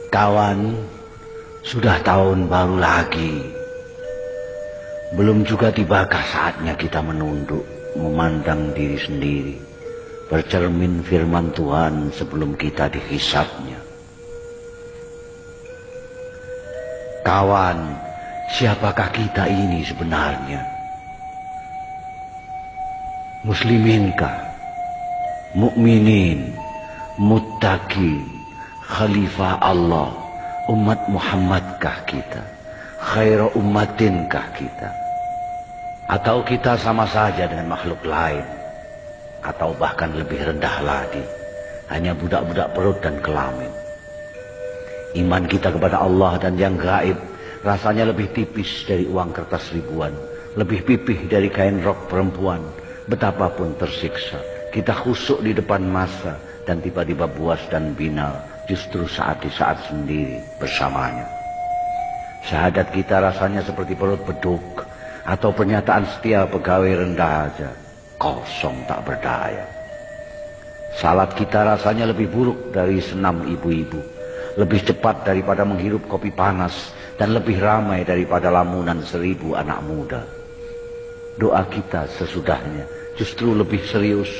Kawan, sudah tahun baru lagi. Belum juga tibakah saatnya kita menunduk, memandang diri sendiri, bercermin firman Tuhan sebelum kita dihisapnya. Kawan, siapakah kita ini sebenarnya? Musliminkah? Mukminin, muttaqin, khalifah Allah, umat Muhammadkah kita? Khairu ummatinkah kita? Atau kita sama saja dengan makhluk lain? Atau bahkan lebih rendah lagi, hanya budak-budak perut dan kelamin? Iman kita kepada Allah dan yang gaib rasanya lebih tipis dari uang kertas ribuan, lebih pipih dari kain rok perempuan. Betapapun tersiksa, kita khusyuk di depan masa dan tiba-tiba buas dan binal justru di saat sendiri bersamanya. Syahadat kita rasanya seperti perut beduk atau pernyataan setia pegawai rendah aja, kosong tak berdaya. Salat kita rasanya lebih buruk dari senam ibu-ibu, lebih cepat daripada menghirup kopi panas, dan lebih ramai daripada lamunan 1000 anak muda. Doa kita sesudahnya justru lebih serius,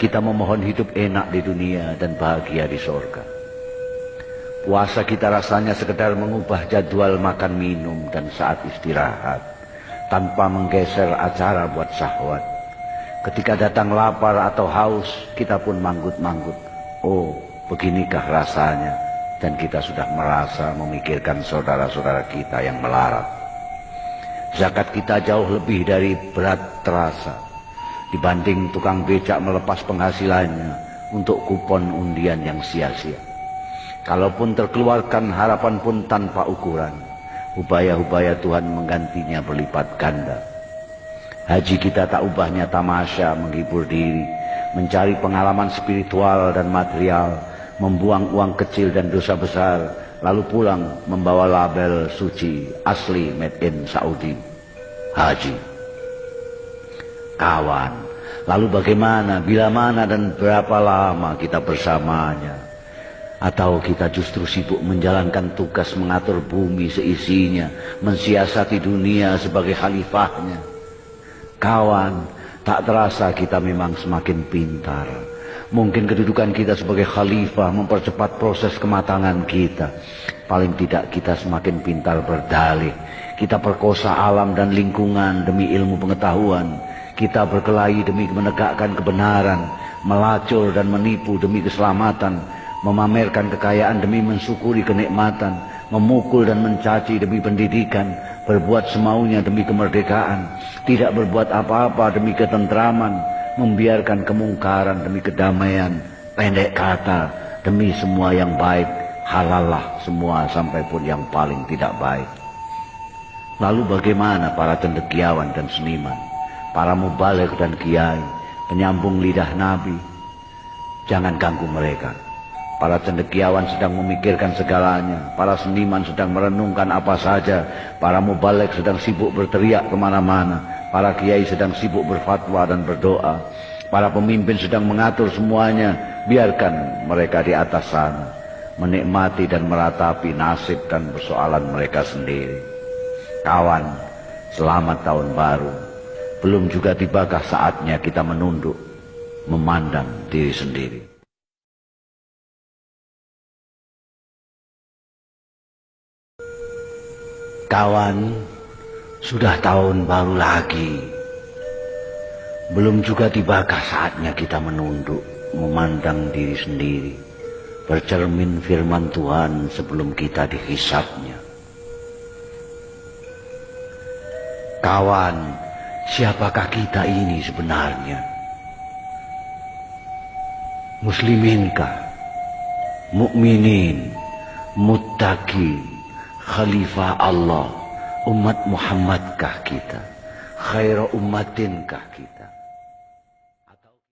kita memohon hidup enak di dunia dan bahagia di sorga. Puasa kita rasanya sekedar mengubah jadwal makan minum dan saat istirahat, tanpa menggeser acara buat syahwat. Ketika datang lapar atau haus, kita pun manggut-manggut. Oh, beginikah rasanya? Dan kita sudah merasa memikirkan saudara-saudara kita yang melarat. Zakat kita jauh lebih dari berat terasa dibanding tukang becak melepas penghasilannya untuk kupon undian yang sia-sia. Kalaupun terkeluarkan, harapan pun tanpa ukuran. Hubaya-hubaya Tuhan menggantinya berlipat ganda. Haji kita tak ubahnya tamasya menghibur diri, mencari pengalaman spiritual dan material, membuang uang kecil dan dosa besar, lalu pulang membawa label suci asli made in Saudi, haji. Kawan, lalu bagaimana, bila mana dan berapa lama kita bersamanya? Atau kita justru sibuk menjalankan tugas mengatur bumi seisinya, mensiasati dunia sebagai khalifahnya? Kawan, tak terasa kita memang semakin pintar. Mungkin kedudukan kita sebagai khalifah mempercepat proses kematangan kita. Paling tidak kita semakin pintar berdalih. Kita perkosa alam dan lingkungan demi ilmu pengetahuan. Kita berkelahi demi menegakkan kebenaran, melacur dan menipu demi keselamatan, memamerkan kekayaan demi mensyukuri kenikmatan, memukul dan mencaci demi pendidikan, berbuat semaunya demi kemerdekaan, tidak berbuat apa-apa demi ketentraman, membiarkan kemungkaran demi kedamaian. Pendek kata, demi semua yang baik, halallah semua sampai pun yang paling tidak baik. Lalu bagaimana para cendekiawan dan seniman, para mubaligh dan kiai, penyambung lidah Nabi? Jangan ganggu mereka. Para cendekiawan sedang memikirkan segalanya, para seniman sedang merenungkan apa saja, para mubaligh sedang sibuk berteriak kemana-mana, para kiai sedang sibuk berfatwa dan berdoa, para pemimpin sedang mengatur semuanya. Biarkan mereka di atas sana menikmati dan meratapi nasib dan persoalan mereka sendiri. Kawan, selamat tahun baru. Belum juga tibakah saatnya kita menunduk, memandang diri sendiri? Kawan, sudah tahun baru lagi. Belum juga tibakah saatnya kita menunduk, memandang diri sendiri, bercermin firman Tuhan sebelum kita dihisapnya. Kawan, siapakah kita ini sebenarnya? Musliminkah? Mukminin, muttaqin, khalifah Allah, umat Muhammadkah kita? Khairu ummatinkah kita?